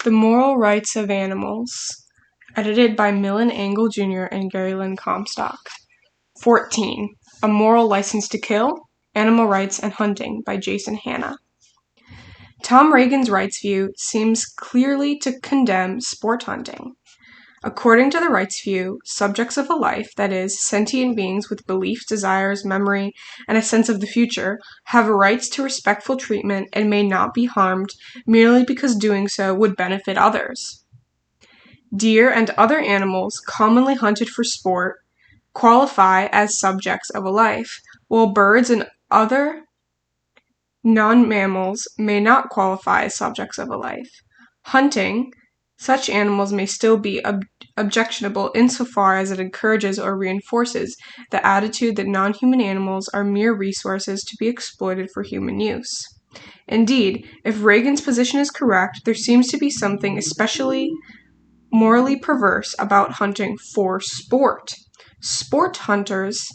The Moral Rights of Animals, edited by Millen Angle Jr. and Gary Lynn Comstock. 14. A Moral License to Kill, Animal Rights and Hunting by Jason Hanna. Tom Regan's rights view seems clearly to condemn sport hunting. According to the rights view, subjects of a life, that is, sentient beings with beliefs, desires, memory, and a sense of the future, have rights to respectful treatment and may not be harmed merely because doing so would benefit others. Deer and other animals commonly hunted for sport qualify as subjects of a life, while birds and other non-mammals may not qualify as subjects of a life. Hunting such animals may still be objectionable insofar as it encourages or reinforces the attitude that non-human animals are mere resources to be exploited for human use. Indeed, if Regan's position is correct, there seems to be something especially morally perverse about hunting for sport. Sport hunters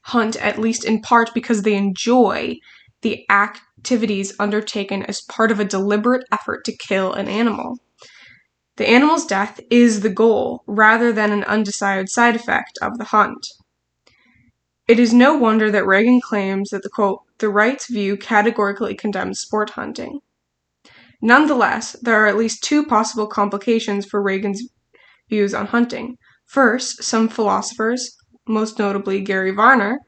hunt at least in part because they enjoy the activities undertaken as part of a deliberate effort to kill an animal. The animal's death is the goal, rather than an undesired side effect of the hunt. It is no wonder that Regan claims that the rights view categorically condemns sport hunting. Nonetheless, there are at least two possible complications for Regan's views on hunting. First, some philosophers, most notably Gary Varner,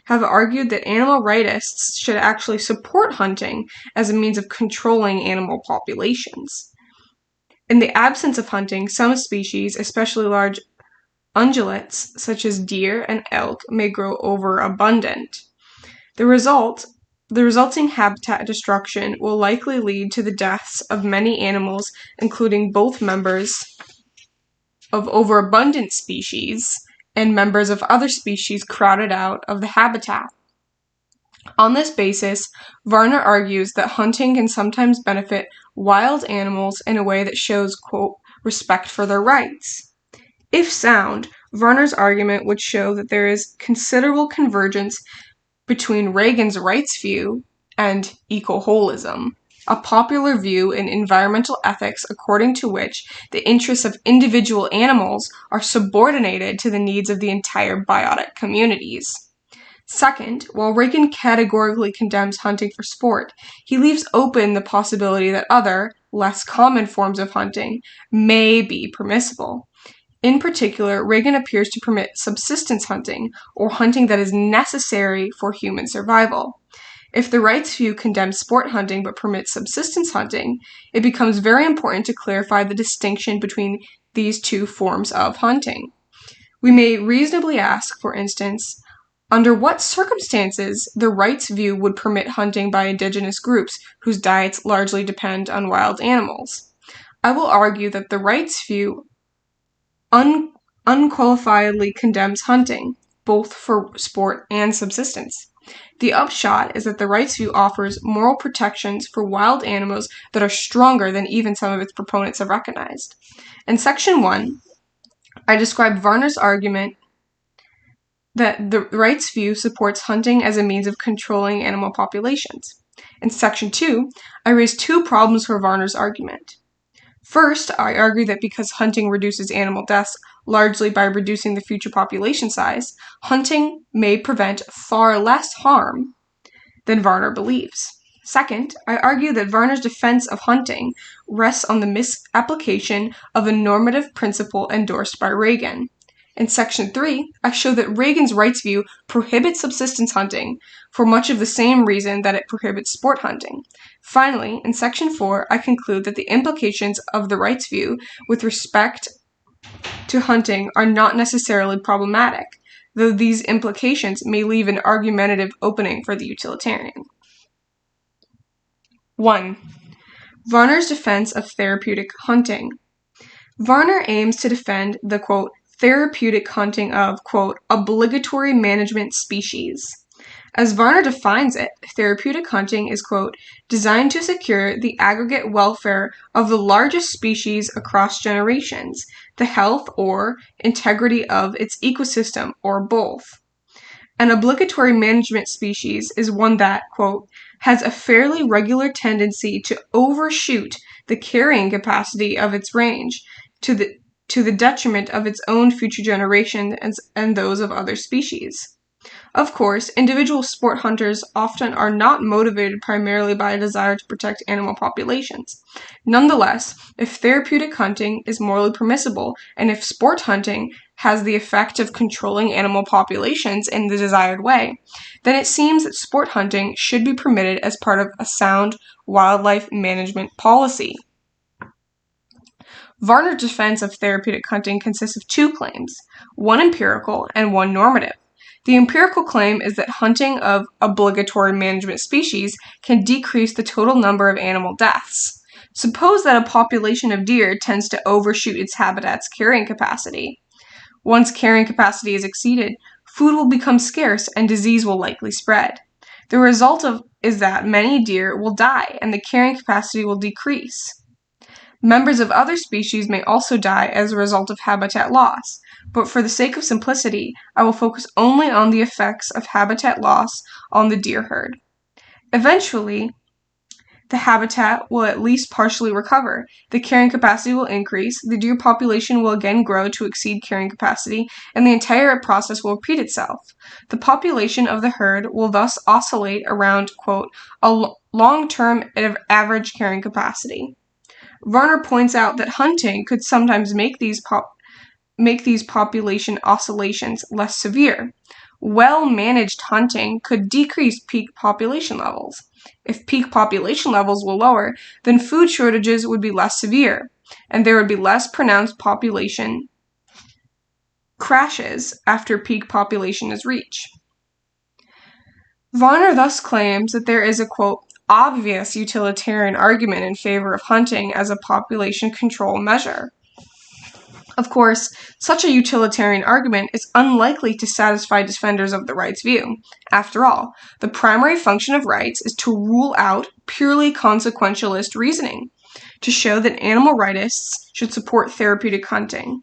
have argued that animal rightists should actually support hunting as a means of controlling animal populations. In the absence of hunting, some species, especially large ungulates such as deer and elk, may grow overabundant. The resulting habitat destruction will likely lead to the deaths of many animals, including both members of overabundant species and members of other species crowded out of the habitat. On this basis, Varner argues that hunting can sometimes benefit wild animals in a way that shows, quote, respect for their rights. If sound, Varner's argument would show that there is considerable convergence between Regan's rights view and eco-holism, a popular view in environmental ethics according to which the interests of individual animals are subordinated to the needs of the entire biotic communities. Second, while Regan categorically condemns hunting for sport, he leaves open the possibility that other, less common forms of hunting may be permissible. In particular, Regan appears to permit subsistence hunting, or hunting that is necessary for human survival. If the rights view condemns sport hunting but permits subsistence hunting, it becomes very important to clarify the distinction between these two forms of hunting. We may reasonably ask, for instance, under what circumstances the rights view would permit hunting by indigenous groups whose diets largely depend on wild animals. I will argue that the rights view unqualifiedly condemns hunting, both for sport and subsistence. The upshot is that the rights view offers moral protections for wild animals that are stronger than even some of its proponents have recognized. In Section 1, I describe Varner's argument that the rights view supports hunting as a means of controlling animal populations. In Section 2, I raise two problems for Varner's argument. First, I argue that because hunting reduces animal deaths largely by reducing the future population size, hunting may prevent far less harm than Varner believes. Second, I argue that Varner's defense of hunting rests on the misapplication of a normative principle endorsed by Regan. In Section 3, I show that Regan's rights view prohibits subsistence hunting for much of the same reason that it prohibits sport hunting. Finally, in Section 4, I conclude that the implications of the rights view with respect to hunting are not necessarily problematic, though these implications may leave an argumentative opening for the utilitarian. 1. Varner's defense of therapeutic hunting. Varner aims to defend the, quote, therapeutic hunting of, quote, obligatory management species. As Varner defines it, therapeutic hunting is, quote, designed to secure the aggregate welfare of the largest species across generations, the health or integrity of its ecosystem, or both. An obligatory management species is one that, quote, has a fairly regular tendency to overshoot the carrying capacity of its range to the detriment of its own future generations and those of other species. Of course, individual sport hunters often are not motivated primarily by a desire to protect animal populations. Nonetheless, if therapeutic hunting is morally permissible, and if sport hunting has the effect of controlling animal populations in the desired way, then it seems that sport hunting should be permitted as part of a sound wildlife management policy. Varner's defense of therapeutic hunting consists of two claims, one empirical and one normative. The empirical claim is that hunting of obligatory management species can decrease the total number of animal deaths. Suppose that a population of deer tends to overshoot its habitat's carrying capacity. Once carrying capacity is exceeded, food will become scarce and disease will likely spread. The result is that many deer will die and the carrying capacity will decrease. Members of other species may also die as a result of habitat loss, but for the sake of simplicity, I will focus only on the effects of habitat loss on the deer herd. Eventually, the habitat will at least partially recover, the carrying capacity will increase, the deer population will again grow to exceed carrying capacity, and the entire process will repeat itself. The population of the herd will thus oscillate around, quote, a long-term average carrying capacity. Varner points out that hunting could sometimes make these population oscillations less severe. Well-managed hunting could decrease peak population levels. If peak population levels were lower, then food shortages would be less severe, and there would be less pronounced population crashes after peak population is reached. Varner thus claims that there is a, quote, obvious utilitarian argument in favor of hunting as a population control measure. Of course, such a utilitarian argument is unlikely to satisfy defenders of the rights view. After all, the primary function of rights is to rule out purely consequentialist reasoning, to show that animal rightists should support therapeutic hunting.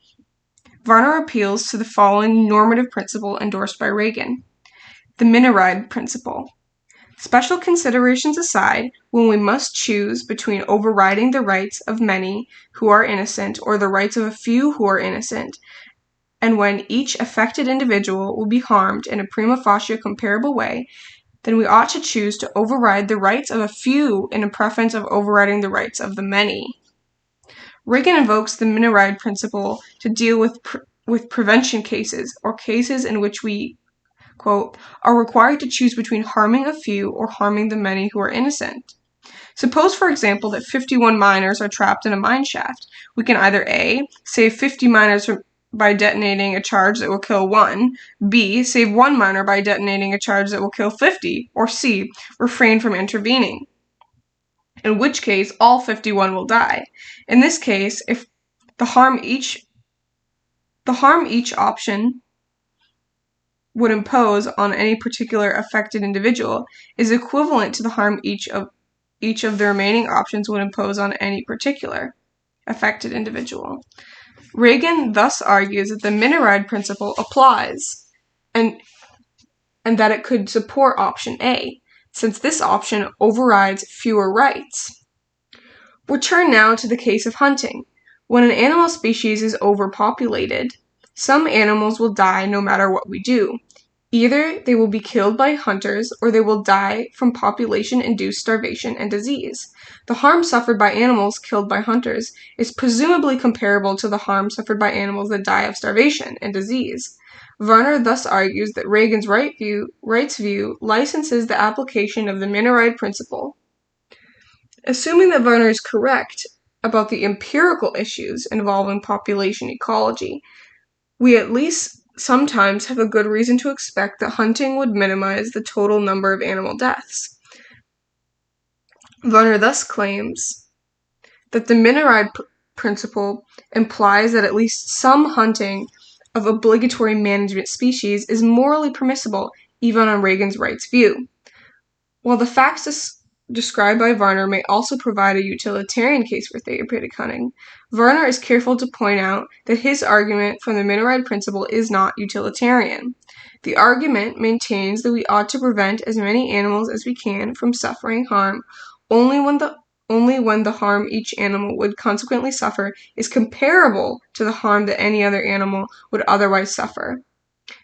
Varner appeals to the following normative principle endorsed by Regan, the Mineride principle. Special considerations aside, when we must choose between overriding the rights of many who are innocent or the rights of a few who are innocent, and when each affected individual will be harmed in a prima facie comparable way, then we ought to choose to override the rights of a few in a preference of overriding the rights of the many. Regan invokes the Mineride principle to deal with prevention cases, or cases in which we, quote, are required to choose between harming a few or harming the many who are innocent. Suppose, for example, that 51 miners are trapped in a mine shaft. We can either A, save 50 miners by detonating a charge that will kill 1, B, save 1 miner by detonating a charge that will kill 50, or C, refrain from intervening, in which case all 51 will die. In this case, if the harm each option would impose on any particular affected individual is equivalent to the harm each of the remaining options would impose on any particular affected individual. Regan thus argues that the Mineride principle applies and that it could support option A, since this option overrides fewer rights. Return now to the case of hunting. When an animal species is overpopulated, some animals will die no matter what we do. Either they will be killed by hunters or they will die from population-induced starvation and disease. The harm suffered by animals killed by hunters is presumably comparable to the harm suffered by animals that die of starvation and disease. Varner thus argues that Regan's rights view licenses the application of the Mineride principle. Assuming that Varner is correct about the empirical issues involving population ecology, we at least sometimes have a good reason to expect that hunting would minimize the total number of animal deaths. Varner thus claims that the Mineride principle implies that at least some hunting of obligatory management species is morally permissible, even on Regan's rights view. While the facts described by Varner may also provide a utilitarian case for therapeutic hunting, Varner is careful to point out that his argument from the Mineride principle is not utilitarian. The argument maintains that we ought to prevent as many animals as we can from suffering harm only when the only when the harm each animal would consequently suffer is comparable to the harm that any other animal would otherwise suffer.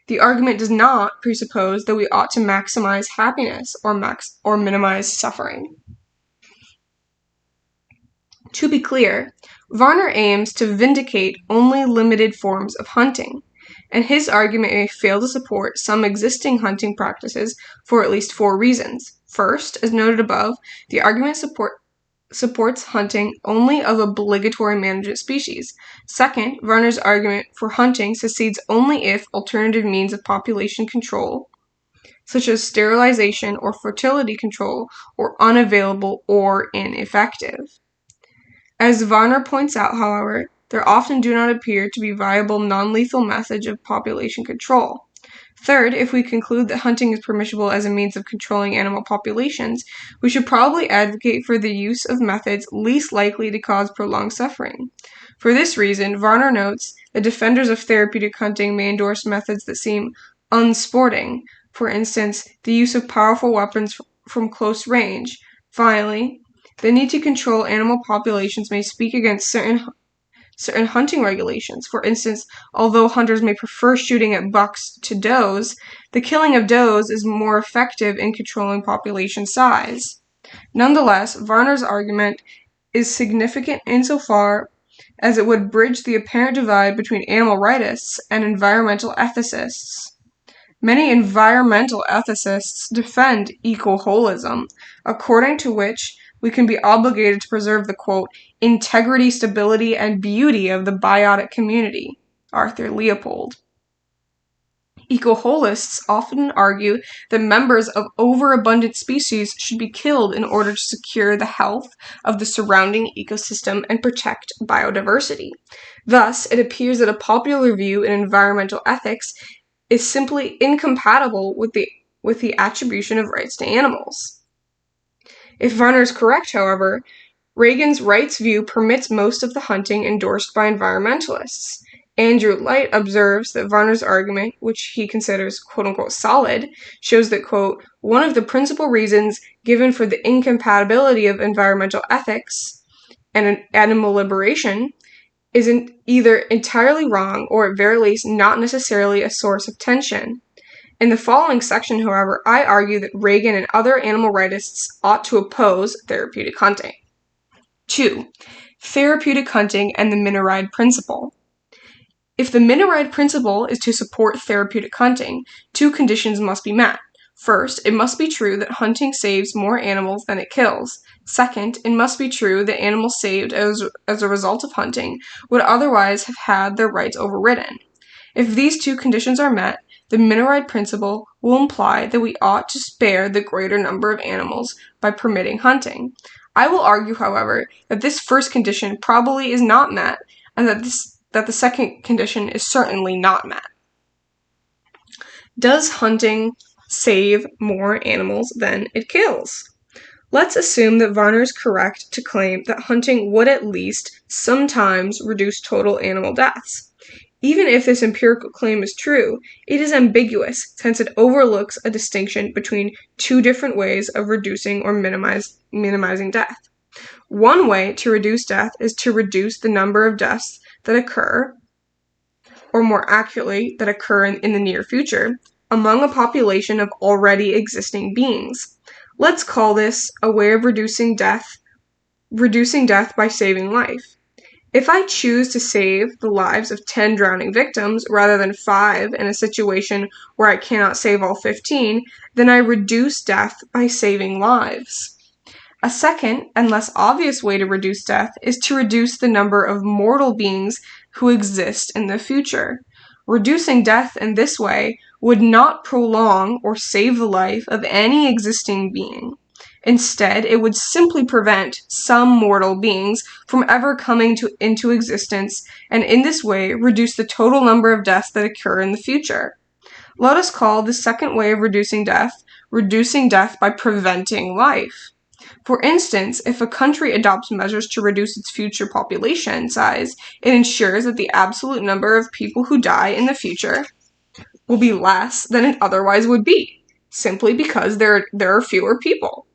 The argument does not presuppose that we ought to maximize happiness or minimize suffering. To be clear, Varner aims to vindicate only limited forms of hunting, and his argument may fail to support some existing hunting practices for at least 4 reasons. First, as noted above, the argument supports hunting only of obligatory management species. Second, Varner's argument for hunting succeeds only if alternative means of population control, such as sterilization or fertility control, are unavailable or ineffective. As Varner points out, however, there often do not appear to be viable non-lethal methods of population control. Third, if we conclude that hunting is permissible as a means of controlling animal populations, we should probably advocate for the use of methods least likely to cause prolonged suffering. For this reason, Varner notes that defenders of therapeutic hunting may endorse methods that seem unsporting, for instance, the use of powerful weapons from close range. Finally, the need to control animal populations may speak against certain hunting regulations. For instance, although hunters may prefer shooting at bucks to does, the killing of does is more effective in controlling population size. Nonetheless, Varner's argument is significant insofar as it would bridge the apparent divide between animal rightists and environmental ethicists. Many environmental ethicists defend eco-holism, according to which we can be obligated to preserve the, quote, integrity, stability, and beauty of the biotic community, Arthur Leopold. Eco-holists often argue that members of overabundant species should be killed in order to secure the health of the surrounding ecosystem and protect biodiversity. Thus, it appears that a popular view in environmental ethics is simply incompatible with the attribution of rights to animals. If Varner is correct, however, Regan's rights view permits most of the hunting endorsed by environmentalists. Andrew Light observes that Varner's argument, which he considers quote-unquote solid, shows that, quote, one of the principal reasons given for the incompatibility of environmental ethics and animal liberation is either entirely wrong or at very least not necessarily a source of tension. In the following section, however, I argue that Regan and other animal rightists ought to oppose therapeutic hunting. 2. Therapeutic hunting and the Mineride principle. If the Mineride principle is to support therapeutic hunting, 2 conditions must be met. First, it must be true that hunting saves more animals than it kills. Second, it must be true that animals saved as a result of hunting would otherwise have had their rights overridden. If these 2 conditions are met, the Mineride principle will imply that we ought to spare the greater number of animals by permitting hunting. I will argue, however, that this first condition probably is not met, and that the second condition is certainly not met. Does hunting save more animals than it kills? Let's assume that Varner is correct to claim that hunting would at least sometimes reduce total animal deaths. Even if this empirical claim is true, it is ambiguous since it overlooks a distinction between 2 different ways of reducing or minimizing death. One way to reduce death is to reduce the number of deaths that occur, or more accurately, that occur in the near future, among a population of already existing beings. Let's call this a way of reducing death by saving life. If I choose to save the lives of 10 drowning victims rather than 5 in a situation where I cannot save all 15, then I reduce death by saving lives. A second and less obvious way to reduce death is to reduce the number of mortal beings who exist in the future. Reducing death in this way would not prolong or save the life of any existing being. Instead, it would simply prevent some mortal beings from ever coming into existence, and in this way reduce the total number of deaths that occur in the future. Let us call the second way of reducing death by preventing life. For instance, if a country adopts measures to reduce its future population size, it ensures that the absolute number of people who die in the future will be less than it otherwise would be, simply because there are fewer people.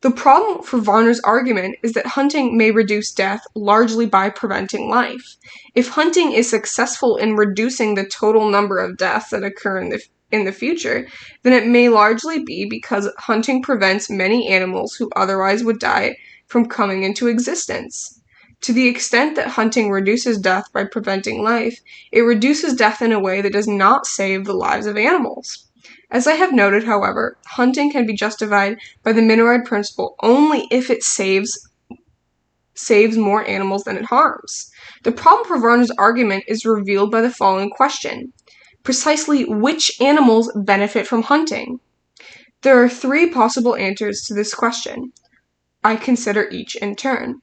The problem for Varner's argument is that hunting may reduce death largely by preventing life. If hunting is successful in reducing the total number of deaths that occur in the future, then it may largely be because hunting prevents many animals who otherwise would die from coming into existence. To the extent that hunting reduces death by preventing life, it reduces death in a way that does not save the lives of animals. As I have noted, however, hunting can be justified by the Mineride principle only if it saves more animals than it harms. The problem for Varner's argument is revealed by the following question: precisely which animals benefit from hunting? There are three possible answers to this question. I consider each in turn.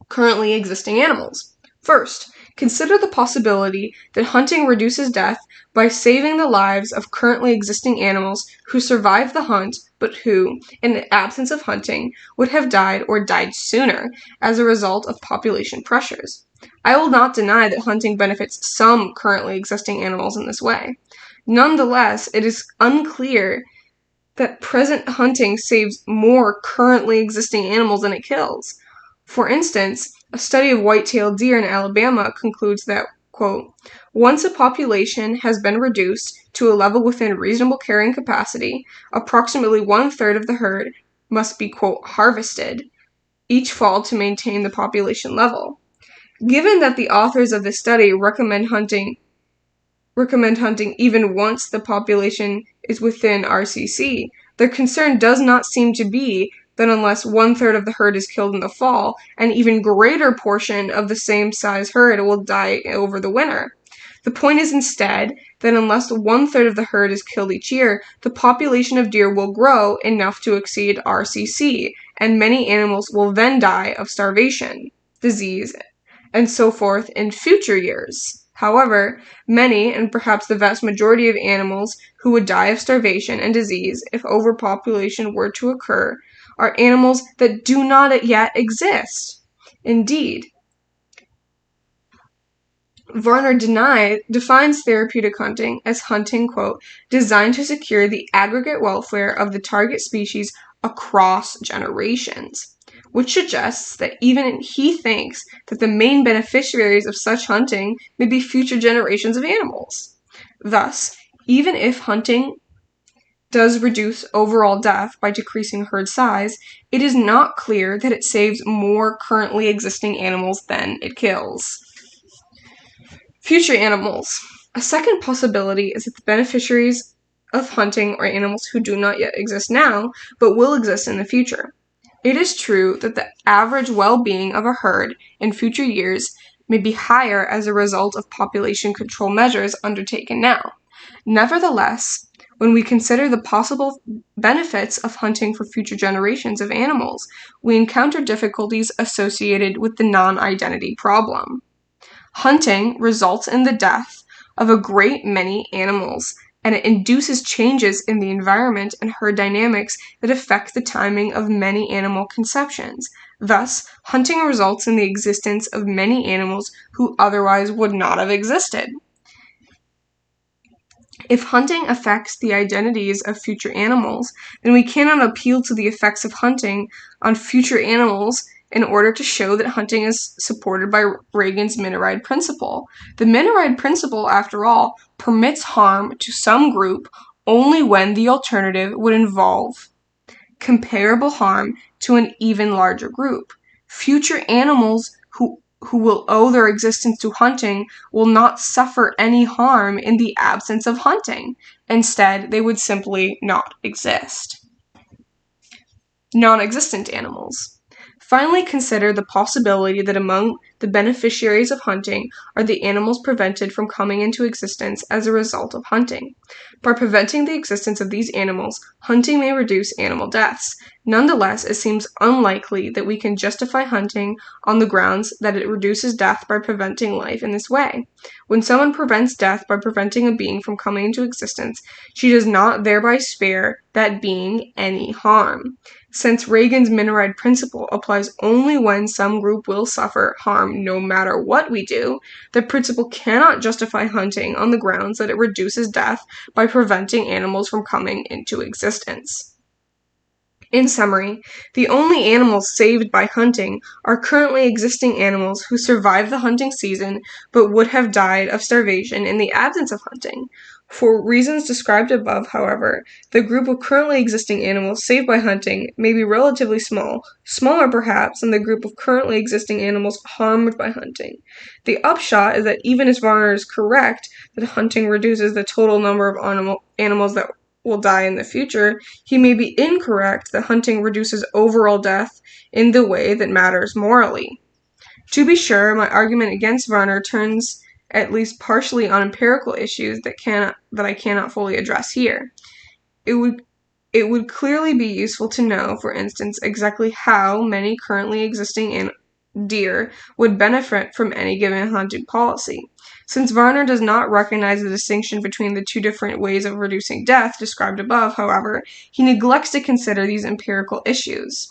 Currently existing animals. First, consider the possibility that hunting reduces death by saving the lives of currently existing animals who survived the hunt, but who, in the absence of hunting, would have died or died sooner as a result of population pressures. I will not deny that hunting benefits some currently existing animals in this way. Nonetheless, it is unclear that present hunting saves more currently existing animals than it kills. For instance, a study of white-tailed deer in Alabama concludes that, quote, once a population has been reduced to a level within reasonable carrying capacity, approximately 1/3 of the herd must be, quote, harvested each fall to maintain the population level. Given that the authors of this study recommend hunting even once the population is within RCC, their concern does not seem to be that unless 1/3 of the herd is killed in the fall, an even greater portion of the same size herd will die over the winter. The point is instead that unless 1/3 of the herd is killed each year, the population of deer will grow enough to exceed RCC, and many animals will then die of starvation, disease, and so forth in future years. However, many, and perhaps the vast majority of animals who would die of starvation and disease if overpopulation were to occur are animals that do not yet exist. Indeed, Varner defines therapeutic hunting as hunting, quote, designed to secure the aggregate welfare of the target species across generations, which suggests that even he thinks that the main beneficiaries of such hunting may be future generations of animals. Thus, even if hunting does reduce overall death by decreasing herd size, it is not clear that it saves more currently existing animals than it kills. Future animals. A second possibility is that the beneficiaries of hunting are animals who do not yet exist now, but will exist in the future. It is true that the average well-being of a herd in future years may be higher as a result of population control measures undertaken now. Nevertheless, when we consider the possible benefits of hunting for future generations of animals, we encounter difficulties associated with the non-identity problem. Hunting results in the death of a great many animals, and it induces changes in the environment and herd dynamics that affect the timing of many animal conceptions. Thus, hunting results in the existence of many animals who otherwise would not have existed. If hunting affects the identities of future animals, then we cannot appeal to the effects of hunting on future animals in order to show that hunting is supported by Regan's Mineride principle. The Mineride principle, after all, permits harm to some group only when the alternative would involve comparable harm to an even larger group. Future animals who will owe their existence to hunting will not suffer any harm in the absence of hunting. Instead, they would simply not exist. Non-existent animals. Finally, consider the possibility that among the beneficiaries of hunting are the animals prevented from coming into existence as a result of hunting. By preventing the existence of these animals, hunting may reduce animal deaths. Nonetheless, it seems unlikely that we can justify hunting on the grounds that it reduces death by preventing life in this way. When someone prevents death by preventing a being from coming into existence, she does not thereby spare that being any harm. Since Regan's Mineride principle applies only when some group will suffer harm no matter what we do, the principle cannot justify hunting on the grounds that it reduces death by preventing animals from coming into existence. In summary, the only animals saved by hunting are currently existing animals who survived the hunting season but would have died of starvation in the absence of hunting. For reasons described above, however, the group of currently existing animals saved by hunting may be relatively small, smaller perhaps than the group of currently existing animals harmed by hunting. The upshot is that even if Varner is correct that hunting reduces the total number of animals that will die in the future, he may be incorrect that hunting reduces overall death in the way that matters morally. To be sure, my argument against Varner turns at least partially on empirical issues that I cannot fully address here. It would clearly be useful to know, for instance, exactly how many currently existing deer would benefit from any given hunting policy. Since Varner does not recognize the distinction between the two different ways of reducing death described above, however, he neglects to consider these empirical issues.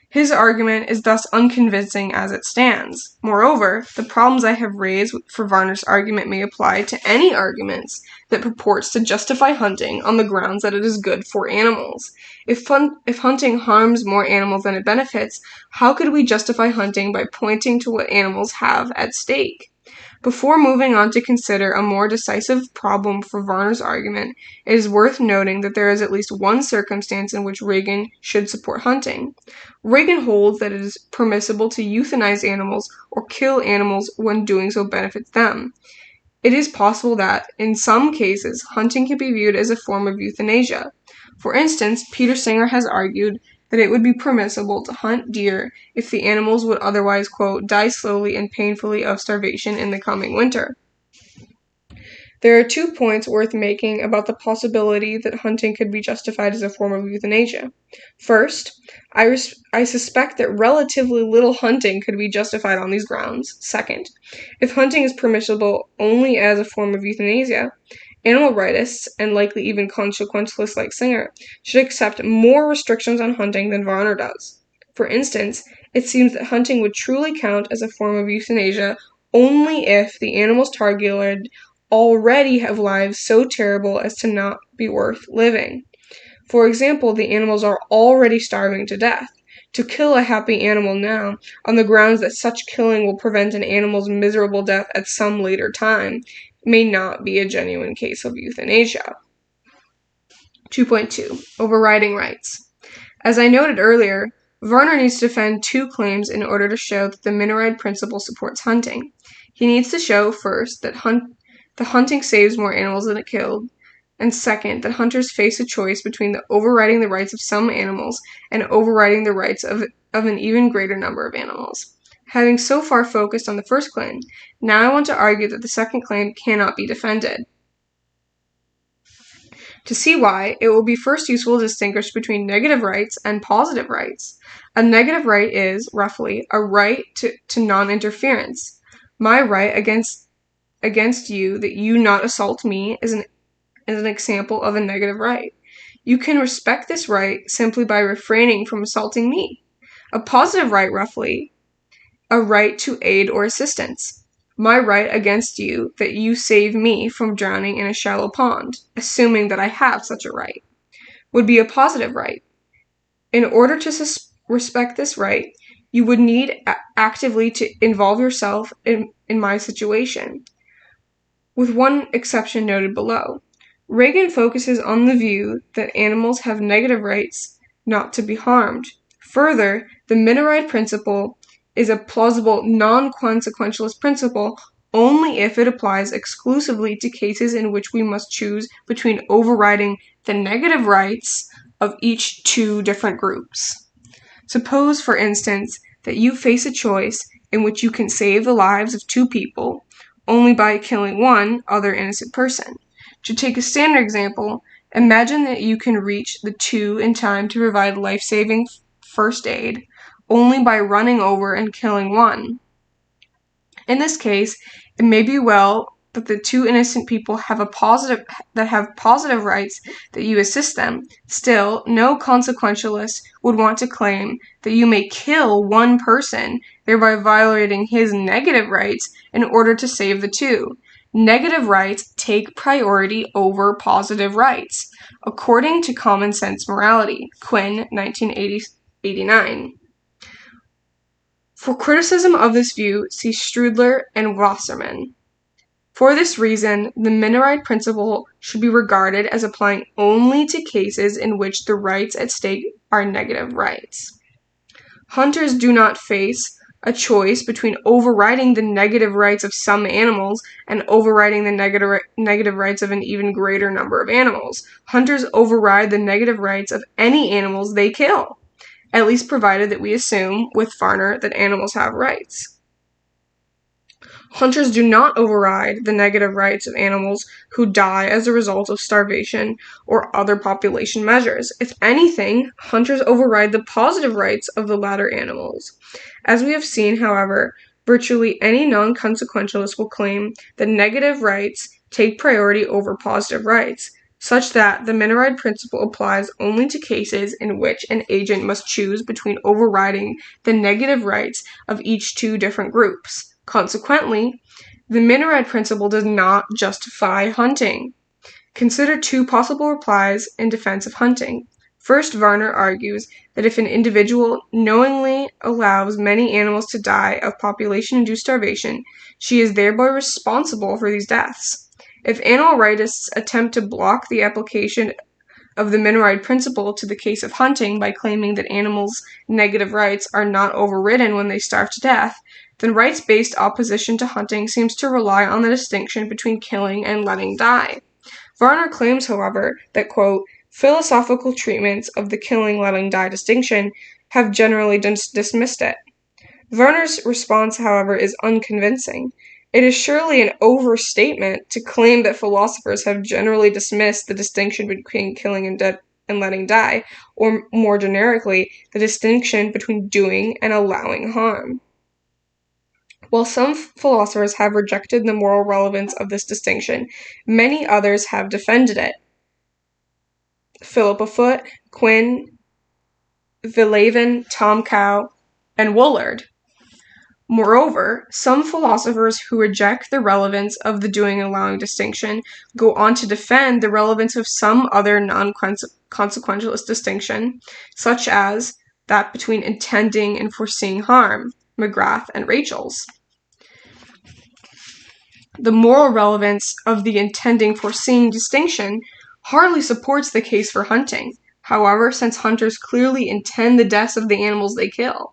His argument is thus unconvincing as it stands. Moreover, the problems I have raised for Varner's argument may apply to any arguments that purports to justify hunting on the grounds that it is good for animals. If hunting harms more animals than it benefits, how could we justify hunting by pointing to what animals have at stake? Before moving on to consider a more decisive problem for Varner's argument, it is worth noting that there is at least one circumstance in which Regan should support hunting. Regan holds that it is permissible to euthanize animals or kill animals when doing so benefits them. It is possible that, in some cases, hunting can be viewed as a form of euthanasia. For instance, Peter Singer has argued that it would be permissible to hunt deer if the animals would otherwise, quote, die slowly and painfully of starvation in the coming winter. There are 2 points worth making about the possibility that hunting could be justified as a form of euthanasia. First, I suspect that relatively little hunting could be justified on these grounds. Second, if hunting is permissible only as a form of euthanasia, animal rightists, and likely even consequentialists like Singer, should accept more restrictions on hunting than Varner does. For instance, it seems that hunting would truly count as a form of euthanasia only if the animals targeted already have lives so terrible as to not be worth living. For example, the animals are already starving to death. To kill a happy animal now, on the grounds that such killing will prevent an animal's miserable death at some later time, may not be a genuine case of euthanasia. 2.2. Overriding rights. As I noted earlier, Varner needs to defend 2 claims in order to show that the Mineride principle supports hunting. He needs to show, first, that the hunting saves more animals than it killed, and second, that hunters face a choice between overriding the rights of some animals and overriding the rights of an even greater number of animals. Having so far focused on the first claim, now I want to argue that the second claim cannot be defended. To see why, it will be first useful to distinguish between negative rights and positive rights. A negative right is, roughly, a right to non-interference. My right against you that you not assault me is an example of a negative right. You can respect this right simply by refraining from assaulting me. A positive right, roughly, a right to aid or assistance. My right against you that you save me from drowning in a shallow pond, assuming that I have such a right, would be a positive right. In order to respect this right, you would need actively to involve yourself in my situation, with one exception noted below. Regan focuses on the view that animals have negative rights not to be harmed. Further, the Mineride principle is a plausible non-consequentialist principle only if it applies exclusively to cases in which we must choose between overriding the negative rights of each 2 different groups. Suppose, for instance, that you face a choice in which you can save the lives of 2 people only by killing one other innocent person. To take a standard example, imagine that you can reach the 2 in time to provide life-saving first aid only by running over and killing one. In this case, it may be well that the 2 innocent people have positive rights that you assist them. Still, no consequentialist would want to claim that you may kill one person, thereby violating his negative rights in order to save the 2. Negative rights take priority over positive rights, according to Common Sense Morality, Quinn, 1989. For criticism of this view, see Strudler and Wasserman. For this reason, the Mineride principle should be regarded as applying only to cases in which the rights at stake are negative rights. Hunters do not face a choice between overriding the negative rights of some animals and overriding the negative rights of an even greater number of animals. Hunters override the negative rights of any animals they kill, at least provided that we assume, with Varner, that animals have rights. Hunters do not override the negative rights of animals who die as a result of starvation or other population measures. If anything, hunters override the positive rights of the latter animals. As we have seen, however, virtually any non-consequentialist will claim that negative rights take priority over positive rights, such that the Mineride principle applies only to cases in which an agent must choose between overriding the negative rights of each two different groups. Consequently, the Mineride principle does not justify hunting. Consider two possible replies in defense of hunting. First, Varner argues that if an individual knowingly allows many animals to die of population-induced starvation, she is thereby responsible for these deaths. If animal rightists attempt to block the application of the Mineride principle to the case of hunting by claiming that animals' negative rights are not overridden when they starve to death, then rights-based opposition to hunting seems to rely on the distinction between killing and letting die. Varner claims, however, that, quote, philosophical treatments of the killing-letting die distinction have generally dismissed it. Varner's response, however, is unconvincing. It is surely an overstatement to claim that philosophers have generally dismissed the distinction between killing and letting die, or more generically, the distinction between doing and allowing harm. While some philosophers have rejected the moral relevance of this distinction, many others have defended it. Philippa Foot, Quinn, Villavin, Tom Cow, and Woolard. Moreover, some philosophers who reject the relevance of the doing and allowing distinction go on to defend the relevance of some other non-consequentialist distinction, such as that between intending and foreseeing harm, McGrath and Rachel's. The moral relevance of the intending-foreseeing distinction hardly supports the case for hunting, however, since hunters clearly intend the deaths of the animals they kill.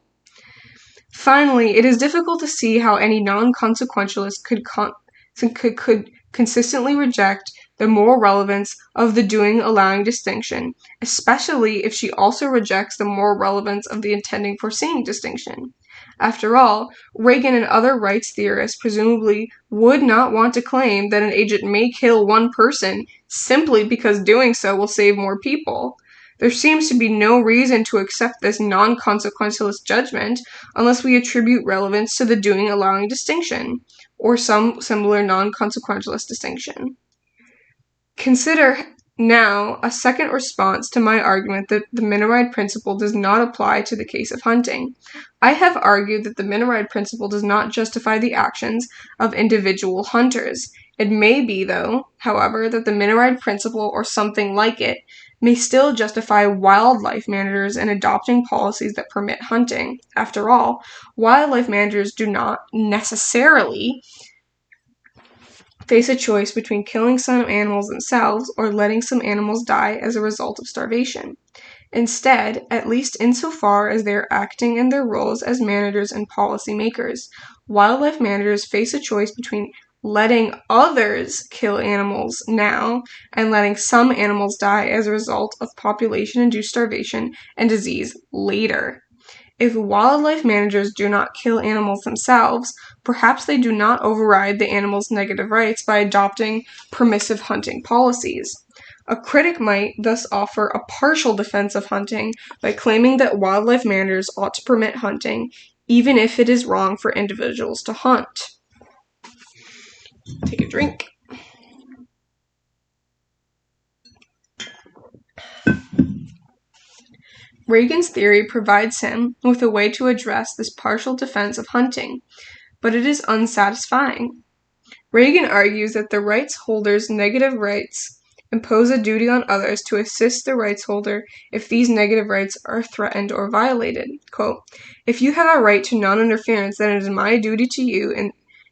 Finally, it is difficult to see how any non-consequentialist could consistently reject the moral relevance of the doing-allowing distinction, especially if she also rejects the moral relevance of the intending-foreseeing distinction. After all, Regan and other rights theorists presumably would not want to claim that an agent may kill one person simply because doing so will save more people. There seems to be no reason to accept this non-consequentialist judgment unless we attribute relevance to the doing-allowing distinction, or some similar non-consequentialist distinction. Consider now a second response to my argument that the Mineride principle does not apply to the case of hunting. I have argued that the Mineride principle does not justify the actions of individual hunters. It may be, though, however, that the Mineride principle, or something like it, may still justify wildlife managers in adopting policies that permit hunting. After all, wildlife managers do not necessarily face a choice between killing some animals themselves or letting some animals die as a result of starvation. Instead, at least insofar as they are acting in their roles as managers and policymakers, wildlife managers face a choice between letting others kill animals now and letting some animals die as a result of population-induced starvation and disease later. If wildlife managers do not kill animals themselves, perhaps they do not override the animal's negative rights by adopting permissive hunting policies. A critic might thus offer a partial defense of hunting by claiming that wildlife managers ought to permit hunting, even if it is wrong for individuals to hunt. Take a drink. Regan's theory provides him with a way to address this partial defense of hunting, but it is unsatisfying. Regan argues that the rights holder's negative rights impose a duty on others to assist the rights holder if these negative rights are threatened or violated. Quote, "If you have a right to non-interference, then it is my duty to you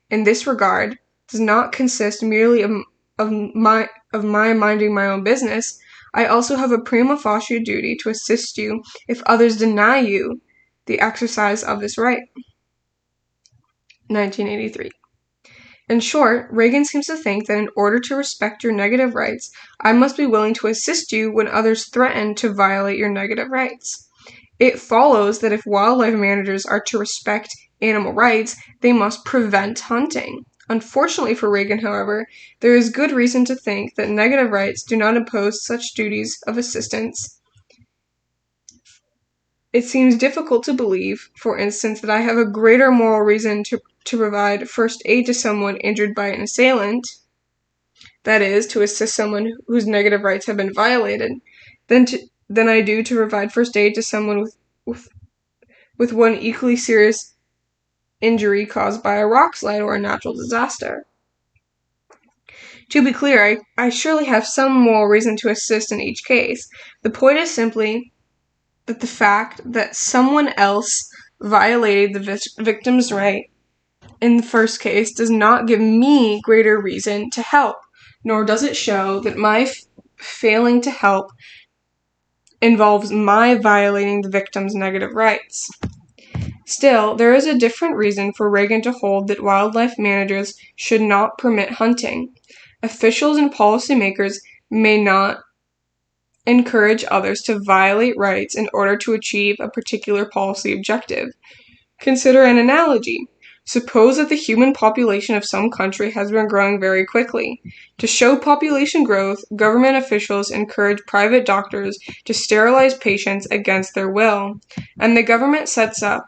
in this regard does not consist merely of my minding my own business. I also have a prima facie duty to assist you if others deny you the exercise of this right." 1983. In short, Regan seems to think that in order to respect your negative rights, I must be willing to assist you when others threaten to violate your negative rights. It follows that if wildlife managers are to respect animal rights, they must prevent hunting. Unfortunately for Regan, however, there is good reason to think that negative rights do not impose such duties of assistance. It seems difficult to believe, for instance, that I have a greater moral reason to provide first aid to someone injured by an assailant, that is, to assist someone whose negative rights have been violated, than I do to provide first aid to someone with one equally serious injury caused by a rock slide or a natural disaster. To be clear, I surely have some moral reason to assist in each case. The point is simply that the fact that someone else violated the victim's right in the first case does not give me greater reason to help, nor does it show that my failing to help involves my violating the victim's negative rights. Still, there is a different reason for Regan to hold that wildlife managers should not permit hunting. Officials and policymakers may not encourage others to violate rights in order to achieve a particular policy objective. Consider an analogy. Suppose that the human population of some country has been growing very quickly. To show population growth, government officials encourage private doctors to sterilize patients against their will, and the government sets up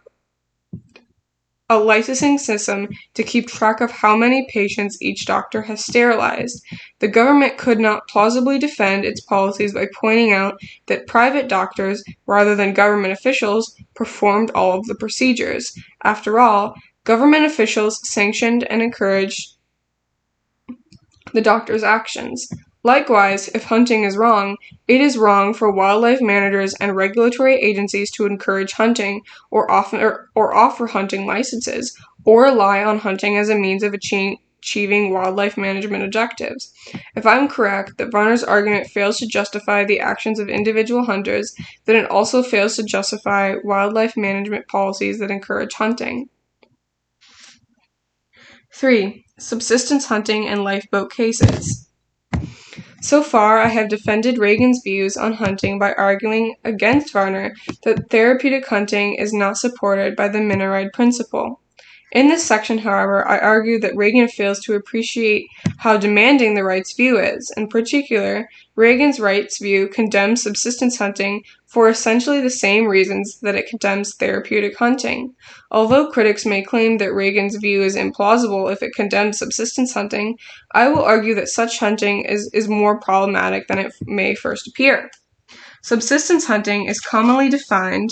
a licensing system to keep track of how many patients each doctor has sterilized. The government could not plausibly defend its policies by pointing out that private doctors, rather than government officials, performed all of the procedures. After all, government officials sanctioned and encouraged the doctor's actions. Likewise, if hunting is wrong, it is wrong for wildlife managers and regulatory agencies to encourage hunting or offer hunting licenses, or rely on hunting as a means of achieving wildlife management objectives. If I'm correct that Varner's argument fails to justify the actions of individual hunters, then it also fails to justify wildlife management policies that encourage hunting. 3. Subsistence hunting and lifeboat cases. So far, I have defended Regan's views on hunting by arguing against Varner that therapeutic hunting is not supported by the Mineride principle. In this section, however, I argue that Regan fails to appreciate how demanding the rights view is. In particular, Regan's rights view condemns subsistence hunting for essentially the same reasons that it condemns therapeutic hunting. Although critics may claim that Regan's view is implausible if it condemns subsistence hunting, I will argue that such hunting is more problematic than it may first appear. Subsistence hunting is commonly defined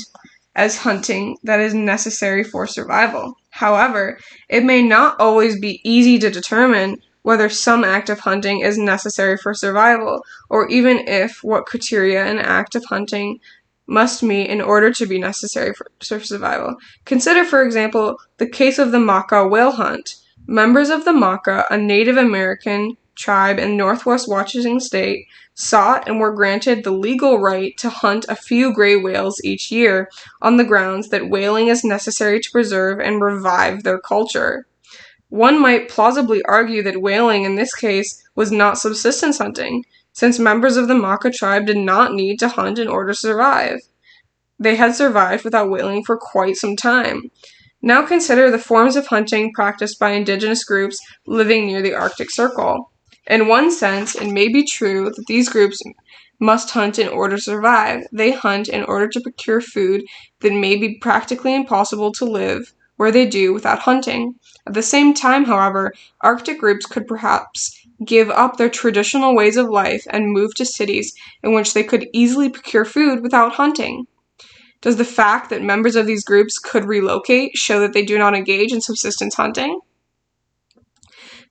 as hunting that is necessary for survival. However, it may not always be easy to determine whether some act of hunting is necessary for survival, or even what criteria an act of hunting must meet in order to be necessary for survival. Consider, for example, the case of the Maka whale hunt. Members of the Maka, a Native American tribe in northwest Washington state, sought and were granted the legal right to hunt a few gray whales each year on the grounds that whaling is necessary to preserve and revive their culture. One might plausibly argue that whaling in this case was not subsistence hunting, since members of the Maka tribe did not need to hunt in order to survive. They had survived without whaling for quite some time. Now consider the forms of hunting practiced by indigenous groups living near the Arctic Circle. In one sense, it may be true that these groups must hunt in order to survive. They hunt in order to procure food that may be practically impossible to live where they do without hunting. At the same time, however, Arctic groups could perhaps give up their traditional ways of life and move to cities in which they could easily procure food without hunting. Does the fact that members of these groups could relocate show that they do not engage in subsistence hunting?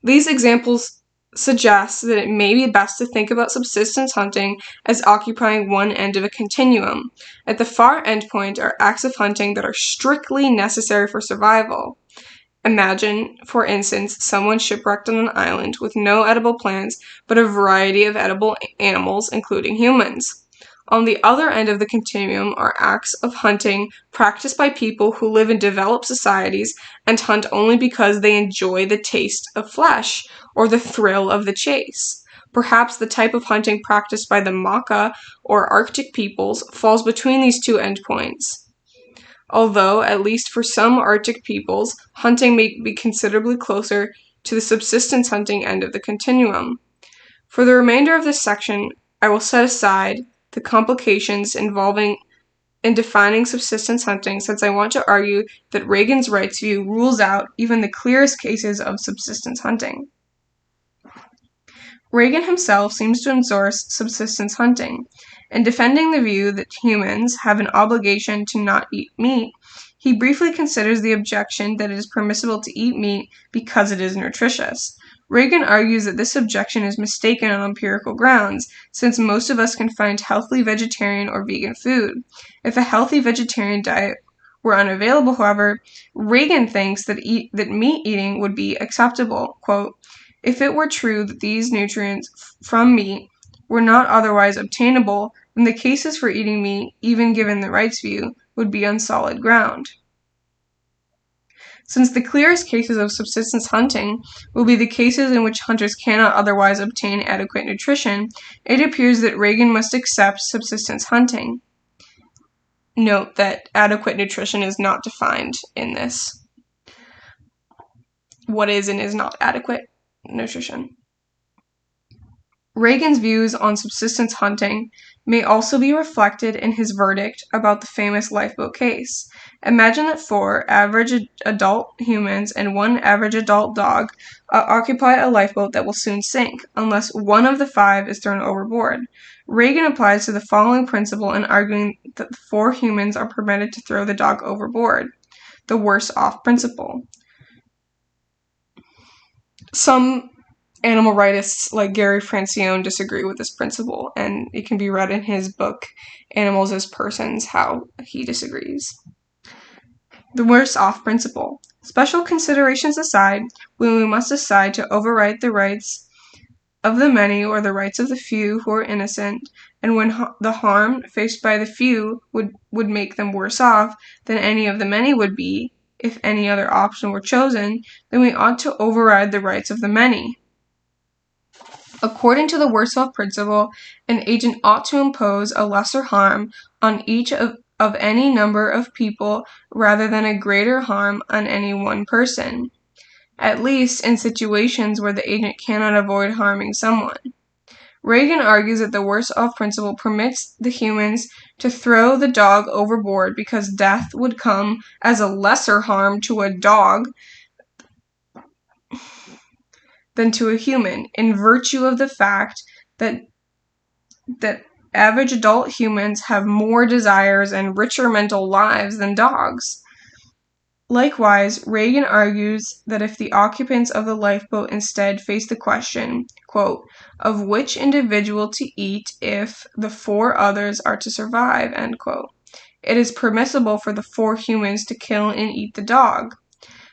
These examples suggest that it may be best to think about subsistence hunting as occupying one end of a continuum. At the far end point are acts of hunting that are strictly necessary for survival. Imagine, for instance, someone shipwrecked on an island with no edible plants but a variety of edible animals, including humans. On the other end of the continuum are acts of hunting practiced by people who live in developed societies and hunt only because they enjoy the taste of flesh or the thrill of the chase. Perhaps the type of hunting practiced by the Maka or Arctic peoples falls between these two endpoints. Although, at least for some Arctic peoples, hunting may be considerably closer to the subsistence hunting end of the continuum. For the remainder of this section, I will set aside the complications involving in defining subsistence hunting, since I want to argue that Regan's rights view rules out even the clearest cases of subsistence hunting. Regan himself seems to endorse subsistence hunting. In defending the view that humans have an obligation to not eat meat, he briefly considers the objection that it is permissible to eat meat because it is nutritious. Regan argues that this objection is mistaken on empirical grounds, since most of us can find healthy vegetarian or vegan food. If a healthy vegetarian diet were unavailable, however, Regan thinks that meat eating would be acceptable. Quote, "If it were true that these nutrients from meat were not otherwise obtainable, then the cases for eating meat, even given the rights view, would be on solid ground." Since the clearest cases of subsistence hunting will be the cases in which hunters cannot otherwise obtain adequate nutrition, it appears that Regan must accept subsistence hunting. Note that adequate nutrition is not defined in this. What is and is not adequate nutrition? Regan's views on subsistence hunting may also be reflected in his verdict about the famous Lifeboat case. Imagine that 4 average adult humans and 1 average adult dog occupy a lifeboat that will soon sink, unless one of the 5 is thrown overboard. Regan applies to the following principle in arguing that the 4 humans are permitted to throw the dog overboard, the worse off principle. Some animal rightists like Gary Francione disagree with this principle, and it can be read in his book, Animals as Persons, how he disagrees. The worse off principle. Special considerations aside, when we must decide to override the rights of the many or the rights of the few who are innocent, and when the harm faced by the few would make them worse off than any of the many would be, if any other option were chosen, then we ought to override the rights of the many. According to the worse off principle, an agent ought to impose a lesser harm on each of any number of people rather than a greater harm on any one person, at least in situations where the agent cannot avoid harming someone. Regan argues that the worse off principle permits the humans to throw the dog overboard because death would come as a lesser harm to a dog than to a human, in virtue of the fact that average adult humans have more desires and richer mental lives than dogs. Likewise, Regan argues that if the occupants of the lifeboat instead face the question, quote, of which individual to eat if the 4 others are to survive, end quote, it is permissible for the 4 humans to kill and eat the dog.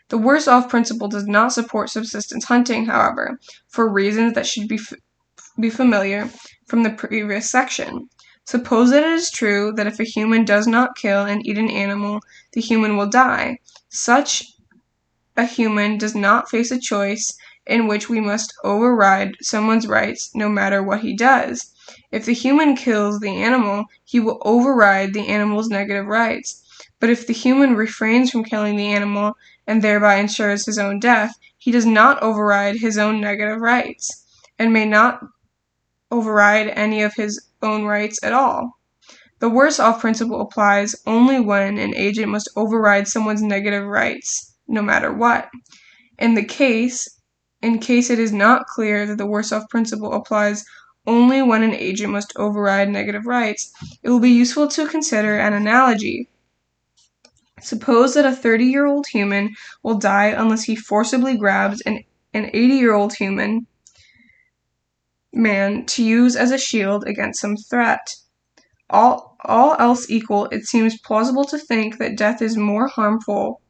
The worse off principle does not support subsistence hunting, however, for reasons that should be familiar from the previous section. Suppose that it is true that if a human does not kill and eat an animal, the human will die. Such a human does not face a choice in which we must override someone's rights no matter what he does. If the human kills the animal, he will override the animal's negative rights. But if the human refrains from killing the animal and thereby ensures his own death, he does not override his own negative rights, and may not override any of his own rights at all. The worse off principle applies only when an agent must override someone's negative rights, no matter what. In case it is not clear that the worse off principle applies only when an agent must override negative rights, it will be useful to consider an analogy. Suppose that a 30-year-old human will die unless he forcibly grabs an an 80-year-old human man to use as a shield against some threat. All else equal, it seems plausible to think that death is more harmful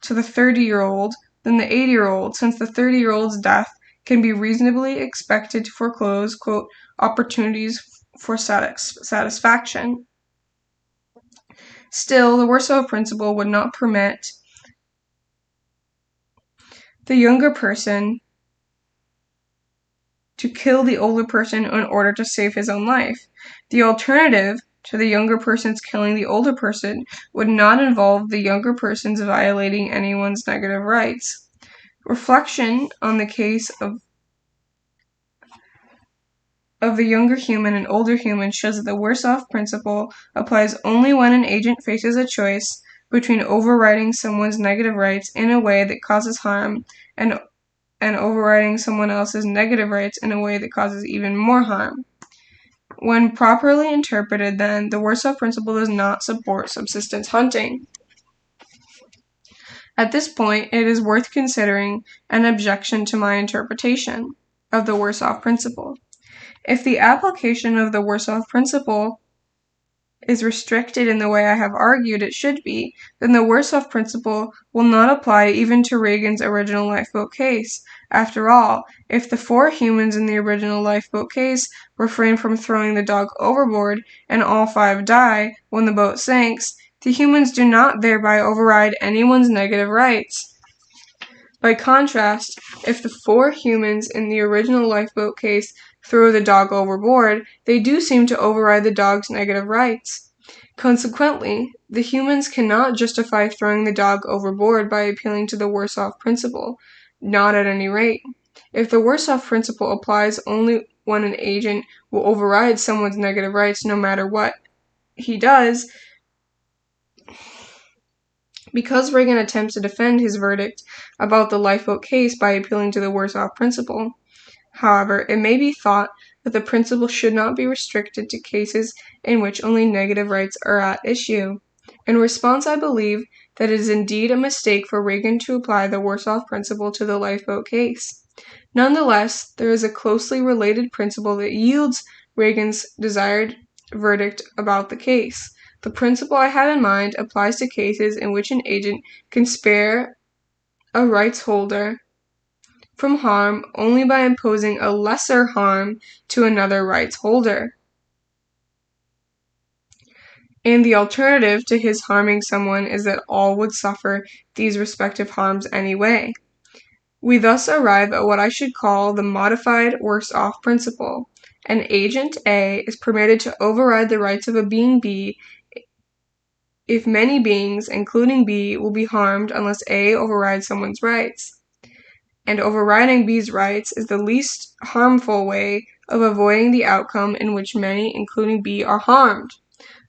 to the 30-year-old than the 80-year-old, since the 30-year-old's death can be reasonably expected to foreclose, quote, opportunities for satisfaction. Still, the Warsaw Principle would not permit the younger person to kill the older person in order to save his own life. The alternative to the younger person's killing the older person would not involve the younger person's violating anyone's negative rights. Reflection on the case of the younger human and older human shows that the worse-off principle applies only when an agent faces a choice between overriding someone's negative rights in a way that causes harm and overriding someone else's negative rights in a way that causes even more harm. When properly interpreted, then, the worse-off principle does not support subsistence hunting. At this point, it is worth considering an objection to my interpretation of the worse-off principle. If the application of the worse-off principle is restricted in the way I have argued it should be, then the worse-off principle will not apply even to Regan's original lifeboat case. After all, if the 4 humans in the original lifeboat case refrain from throwing the dog overboard and all 5 die when the boat sinks, the humans do not thereby override anyone's negative rights. By contrast, if the 4 humans in the original lifeboat case throw the dog overboard, they do seem to override the dog's negative rights. Consequently, the humans cannot justify throwing the dog overboard by appealing to the worse-off principle, not at any rate. If the worse-off principle applies only when an agent will override someone's negative rights no matter what he does, because Regan attempts to defend his verdict about the lifeboat case by appealing to the worse-off principle, however, it may be thought that the principle should not be restricted to cases in which only negative rights are at issue. In response, I believe that it is indeed a mistake for Regan to apply the worse-off principle to the lifeboat case. Nonetheless, there is a closely related principle that yields Regan's desired verdict about the case. The principle I have in mind applies to cases in which an agent can spare a rights holder from harm only by imposing a lesser harm to another rights holder. And the alternative to his harming someone is that all would suffer these respective harms anyway. We thus arrive at what I should call the modified worse-off principle. An agent A is permitted to override the rights of a being B if many beings, including B, will be harmed unless A overrides someone's rights. And overriding B's rights is the least harmful way of avoiding the outcome in which many, including B, are harmed.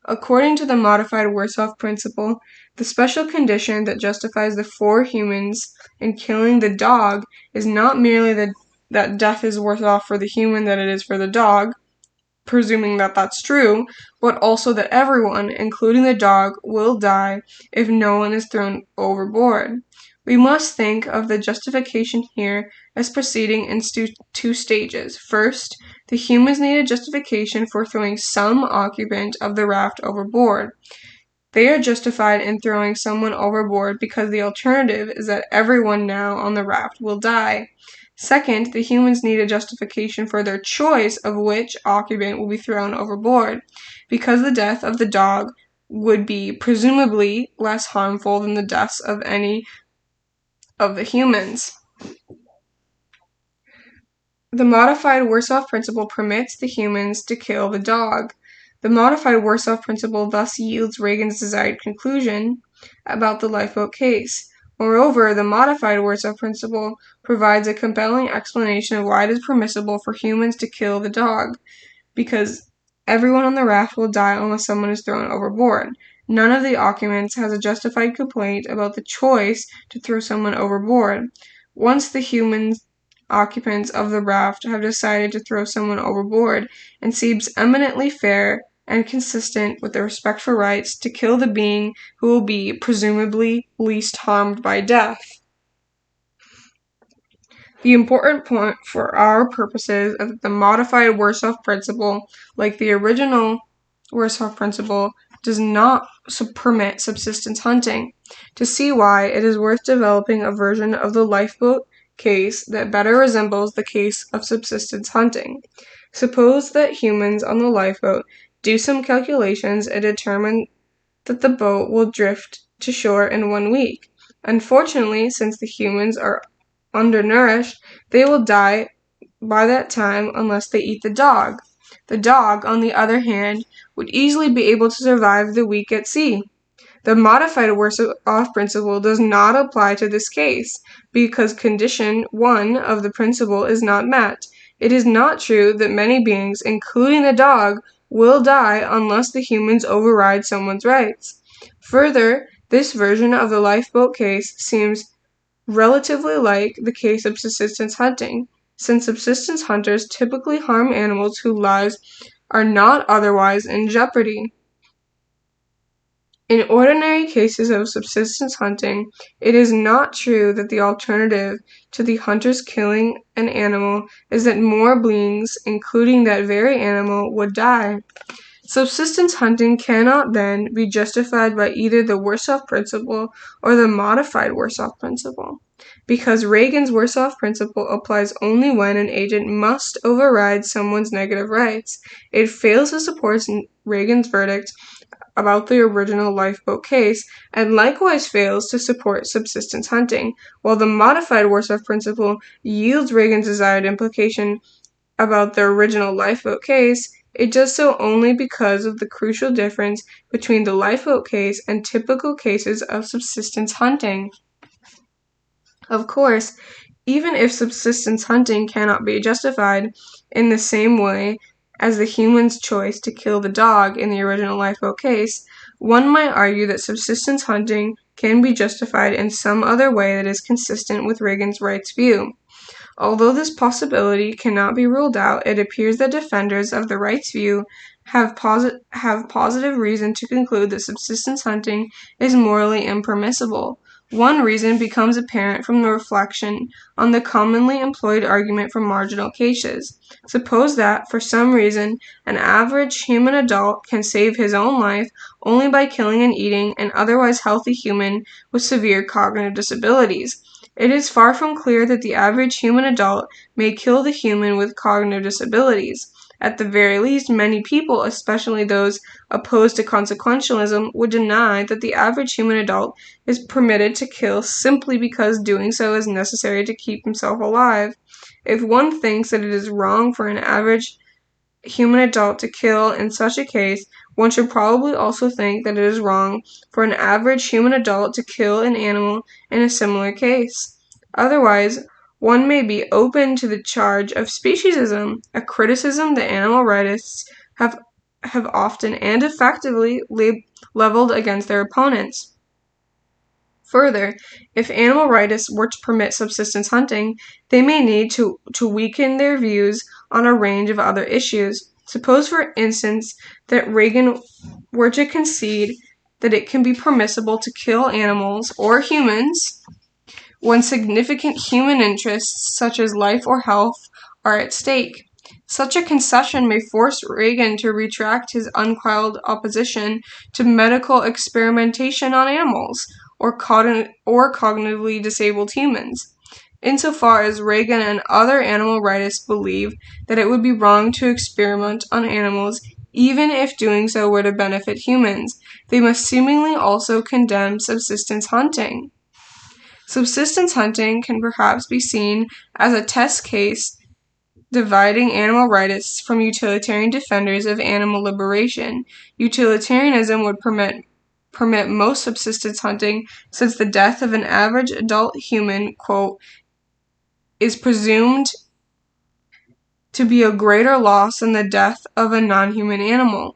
According to the modified worse-off principle, the special condition that justifies the 4 humans in killing the dog is not merely that death is worse off for the human than it is for the dog, presuming that that's true, but also that everyone, including the dog, will die if no one is thrown overboard. We must think of the justification here as proceeding in 2 stages. First, the humans need a justification for throwing some occupant of the raft overboard. They are justified in throwing someone overboard because the alternative is that everyone now on the raft will die. Second, the humans need a justification for their choice of which occupant will be thrown overboard, because the death of the dog would be presumably less harmful than the deaths of any of the humans. The modified worse-off principle permits the humans to kill the dog. The modified worse-off principle thus yields Regan's desired conclusion about the lifeboat case. Moreover, the modified worse-off principle provides a compelling explanation of why it is permissible for humans to kill the dog, because everyone on the raft will die unless someone is thrown overboard. None of the occupants has a justified complaint about the choice to throw someone overboard. Once the human occupants of the raft have decided to throw someone overboard, it seems eminently fair and consistent with the respect for rights to kill the being who will be presumably least harmed by death. The important point for our purposes is that the modified Worsoff principle, like the original Worsoff principle, does not permit subsistence hunting. To see why, it is worth developing a version of the lifeboat case that better resembles the case of subsistence hunting. Suppose that humans on the lifeboat do some calculations and determine that the boat will drift to shore in 1 week. Unfortunately, since the humans are undernourished, they will die by that time unless they eat the dog. The dog, on the other hand, would easily be able to survive the week at sea. The modified Worsoff principle does not apply to this case, because condition 1 of the principle is not met. It is not true that many beings, including the dog, will die unless the humans override someone's rights. Further, this version of the lifeboat case seems relatively like the case of subsistence hunting, since subsistence hunters typically harm animals whose lives are not otherwise in jeopardy. In ordinary cases of subsistence hunting, it is not true that the alternative to the hunters killing an animal is that more beings, including that very animal, would die. Subsistence hunting cannot then be justified by either the Worsoff principle or the modified Worsoff principle, because Regan's Worsoff principle applies only when an agent must override someone's negative rights. It fails to support Regan's verdict about the original lifeboat case, and likewise fails to support subsistence hunting, while the modified Worsoff principle yields Regan's desired implication about the original lifeboat case. It does so only because of the crucial difference between the lifeboat case and typical cases of subsistence hunting. Of course, even if subsistence hunting cannot be justified in the same way as the human's choice to kill the dog in the original lifeboat case, one might argue that subsistence hunting can be justified in some other way that is consistent with Regan's rights view. Although this possibility cannot be ruled out, it appears that defenders of the rights view have positive reason to conclude that subsistence hunting is morally impermissible. One reason becomes apparent from the reflection on the commonly employed argument for marginal cases. Suppose that, for some reason, an average human adult can save his own life only by killing and eating an otherwise healthy human with severe cognitive disabilities. It is far from clear that the average human adult may kill the human with cognitive disabilities. At the very least, many people, especially those opposed to consequentialism, would deny that the average human adult is permitted to kill simply because doing so is necessary to keep himself alive. If one thinks that it is wrong for an average human adult to kill in such a case, one should probably also think that it is wrong for an average human adult to kill an animal in a similar case. Otherwise, one may be open to the charge of speciesism, a criticism that animal rightists have often and effectively leveled against their opponents. Further, if animal rightists were to permit subsistence hunting, they may need to weaken their views on a range of other issues. Suppose, for instance, that Regan were to concede that it can be permissible to kill animals or humans when significant human interests, such as life or health, are at stake. Such a concession may force Regan to retract his unquelled opposition to medical experimentation on animals or cognitively disabled humans. Insofar as Regan and other animal rightists believe that it would be wrong to experiment on animals, even if doing so were to benefit humans, they must seemingly also condemn subsistence hunting. Subsistence hunting can perhaps be seen as a test case dividing animal rightists from utilitarian defenders of animal liberation. Utilitarianism would permit most subsistence hunting, since the death of an average adult human, quote, is presumed to be a greater loss than the death of a non-human animal.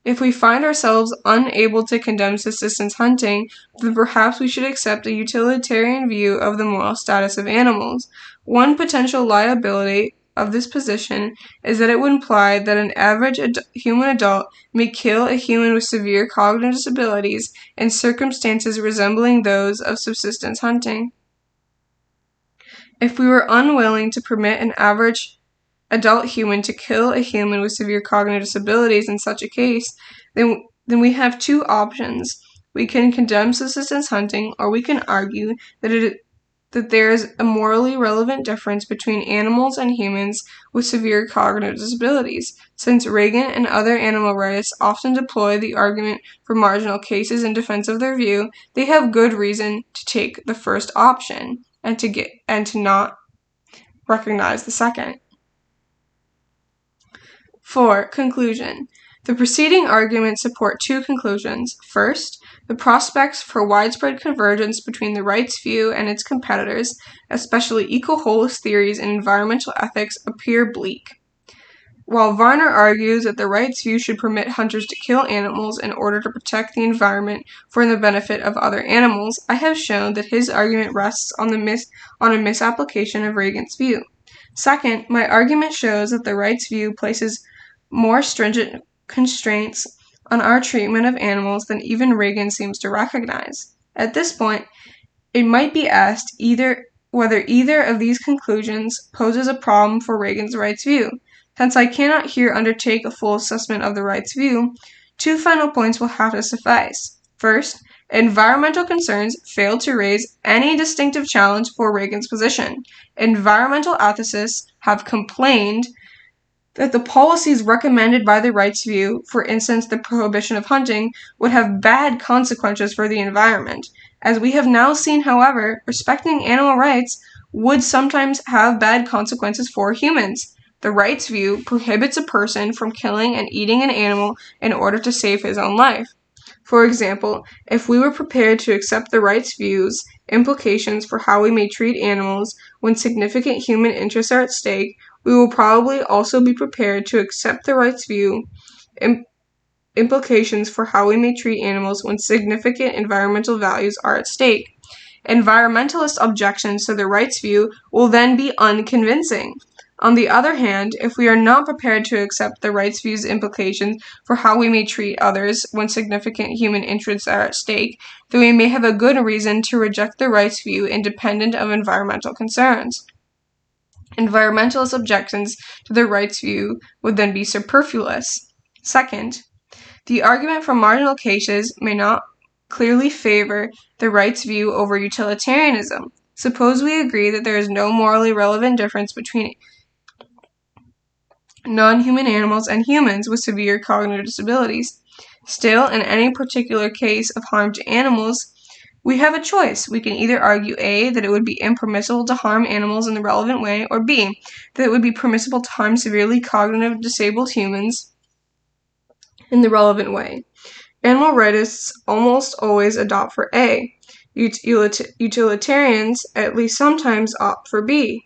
If we find ourselves unable to condemn subsistence hunting, then perhaps we should accept a utilitarian view of the moral status of animals. One potential liability of this position is that it would imply that an average human adult may kill a human with severe cognitive disabilities in circumstances resembling those of subsistence hunting. If we were unwilling to permit an average adult human to kill a human with severe cognitive disabilities in such a case, then we have two options. We can condemn subsistence hunting, or we can argue that there is a morally relevant difference between animals and humans with severe cognitive disabilities. Since Regan and other animal rightists often deploy the argument for marginal cases in defense of their view, they have good reason to take the first option and to not recognize the second. 4. Conclusion. The preceding arguments support two conclusions. First, the prospects for widespread convergence between the rights view and its competitors, especially eco-holist theories and environmental ethics, appear bleak. While Varner argues that the rights view should permit hunters to kill animals in order to protect the environment for the benefit of other animals, I have shown that his argument rests on a misapplication of Regan's view. Second, my argument shows that the rights view places more stringent constraints on our treatment of animals than even Regan seems to recognize. At this point, it might be asked whether either of these conclusions poses a problem for Regan's rights view. Since I cannot here undertake a full assessment of the rights view, two final points will have to suffice. First, environmental concerns fail to raise any distinctive challenge for Regan's position. Environmental ethicists have complained that the policies recommended by the rights view, for instance the prohibition of hunting, would have bad consequences for the environment. As we have now seen, however, respecting animal rights would sometimes have bad consequences for humans. The rights view prohibits a person from killing and eating an animal in order to save his own life. For example, if we were prepared to accept the rights view's implications for how we may treat animals when significant human interests are at stake, we will probably also be prepared to accept the rights view implications for how we may treat animals when significant environmental values are at stake. Environmentalist objections to the rights view will then be unconvincing. On the other hand, if we are not prepared to accept the rights view's implications for how we may treat others when significant human interests are at stake, then we may have a good reason to reject the rights view independent of environmental concerns. Environmentalist objections to the rights view would then be superfluous. Second, the argument for marginal cases may not clearly favor the rights view over utilitarianism. Suppose we agree that there is no morally relevant difference between non-human animals and humans with severe cognitive disabilities. Still, in any particular case of harm to animals, we have a choice. We can either argue A, that it would be impermissible to harm animals in the relevant way, or B, that it would be permissible to harm severely cognitive disabled humans in the relevant way. Animal rightists almost always opt for A. Utilitarians at least sometimes opt for B.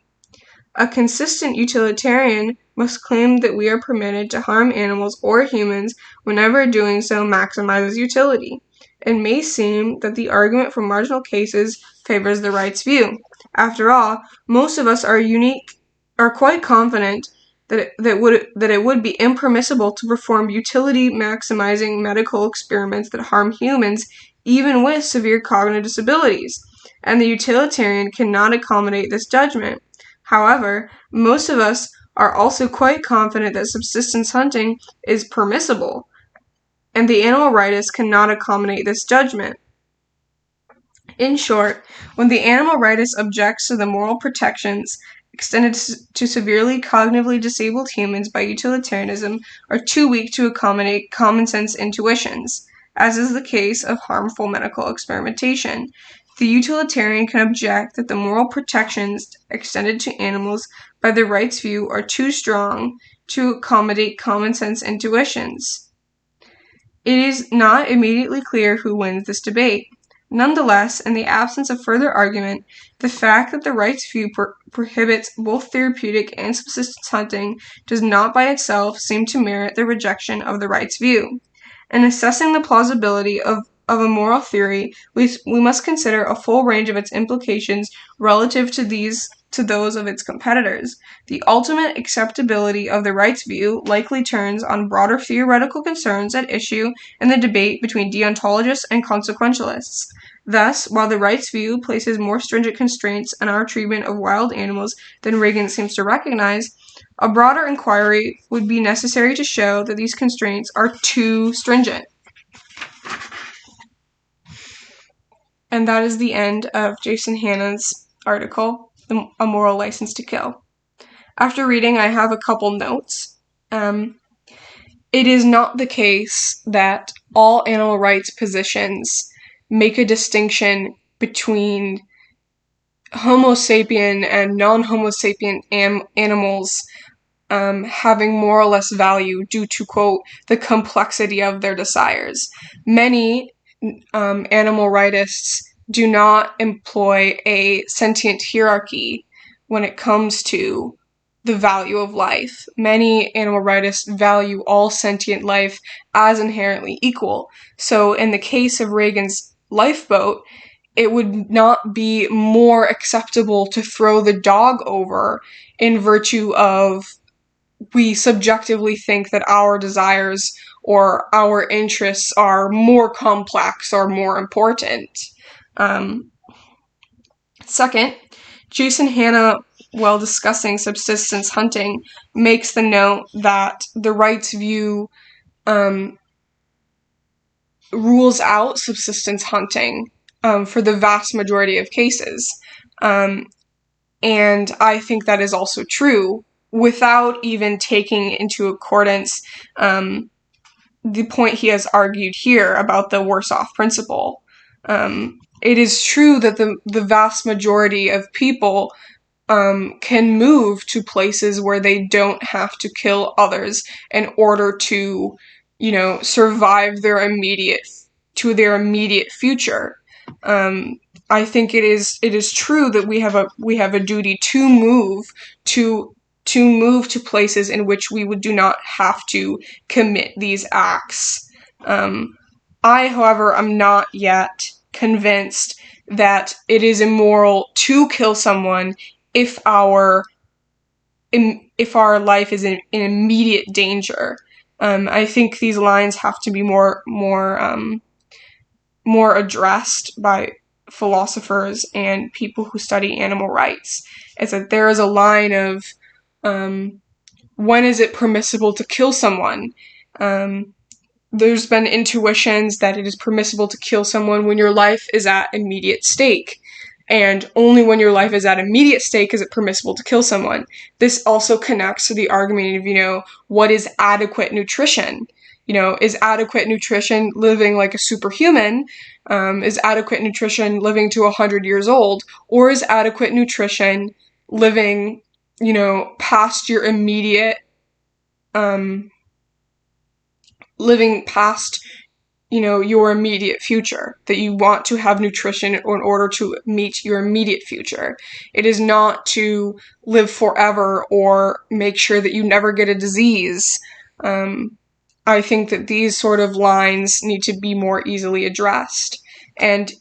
A consistent utilitarian must claim that we are permitted to harm animals or humans whenever doing so maximizes utility. It may seem that the argument for marginal cases favors the rights view. After all, most of us are quite confident that it would be impermissible to perform utility-maximizing medical experiments that harm humans, even with severe cognitive disabilities, and the utilitarian cannot accommodate this judgment. However, most of us are also quite confident that subsistence hunting is permissible, and the animal rightists cannot accommodate this judgment. In short, when the animal rightist objects to the moral protections extended to severely cognitively disabled humans by utilitarianism are too weak to accommodate common sense intuitions, as is the case of harmful medical experimentation, the utilitarian can object that the moral protections extended to animals by the rights view are too strong to accommodate common sense intuitions. It is not immediately clear who wins this debate. Nonetheless, in the absence of further argument, the fact that the rights view prohibits both therapeutic and subsistence hunting does not by itself seem to merit the rejection of the rights view. In assessing the plausibility of a moral theory, we must consider a full range of its implications relative to those of its competitors. The ultimate acceptability of the rights view likely turns on broader theoretical concerns at issue in the debate between deontologists and consequentialists. Thus, while the rights view places more stringent constraints on our treatment of wild animals than Regan seems to recognize, a broader inquiry would be necessary to show that these constraints are too stringent. And that is the end of Jason Hanna's article, A Moral License to Kill. After reading, I have a couple notes. It is not the case that all animal rights positions make a distinction between Homo sapien and non-Homo sapien animals having more or less value due to, quote, the complexity of their desires. Many animal rightists do not employ a sentient hierarchy when it comes to the value of life. Many animal rightists value all sentient life as inherently equal. So in the case of Regan's Lifeboat, it would not be more acceptable to throw the dog over in virtue of we subjectively think that our desires or our interests are more complex or more important. Second, Jason Hanna, while discussing subsistence hunting, makes the note that the rights view rules out subsistence hunting for the vast majority of cases. And I think that is also true, without even taking into accordance the point he has argued here about the worse off principle. It is true that the vast majority of people can move to places where they don't have to kill others in order to, survive their immediate future. I think it is true that we have a duty to move to places in which we do not have to commit these acts. I, however, am not yet convinced that it is immoral to kill someone if our life is in immediate danger. I think these lines have to be more addressed by philosophers and people who study animal rights. It's that there is a line of when is it permissible to kill someone? There's been intuitions that it is permissible to kill someone when your life is at immediate stake. And only when your life is at immediate stake is it permissible to kill someone. This also connects to the argument of, what is adequate nutrition? Is adequate nutrition living like a superhuman? Is adequate nutrition living to 100 years old? Or is adequate nutrition living, past your immediate, living past, your immediate future, that you want to have nutrition in order to meet your immediate future. It is not to live forever or make sure that you never get a disease. I think that these sort of lines need to be more easily addressed. And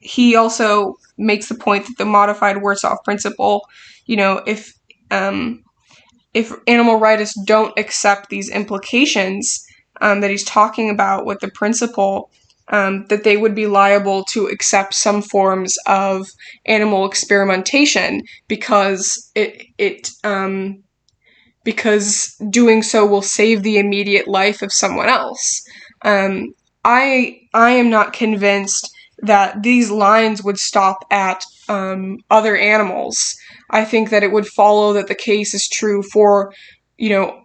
he also makes the point that the modified worse off principle, if animal rightists don't accept these implications that he's talking about with the principle, that they would be liable to accept some forms of animal experimentation because because doing so will save the immediate life of someone else. I am not convinced that these lines would stop at other animals. I think that it would follow that the case is true for,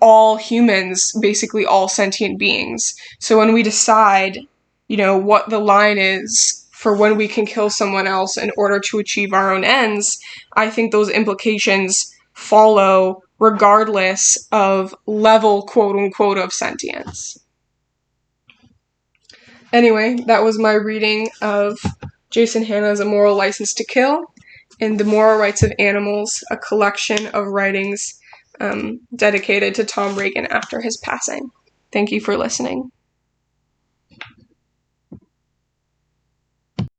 all humans, basically all sentient beings. So when we decide, what the line is for when we can kill someone else in order to achieve our own ends, I think those implications follow regardless of level, quote-unquote, of sentience. Anyway, that was my reading of Jason Hanna's A Moral License to Kill and The Moral Rights of Animals, a collection of writings dedicated to Tom Regan after his passing. Thank you for listening.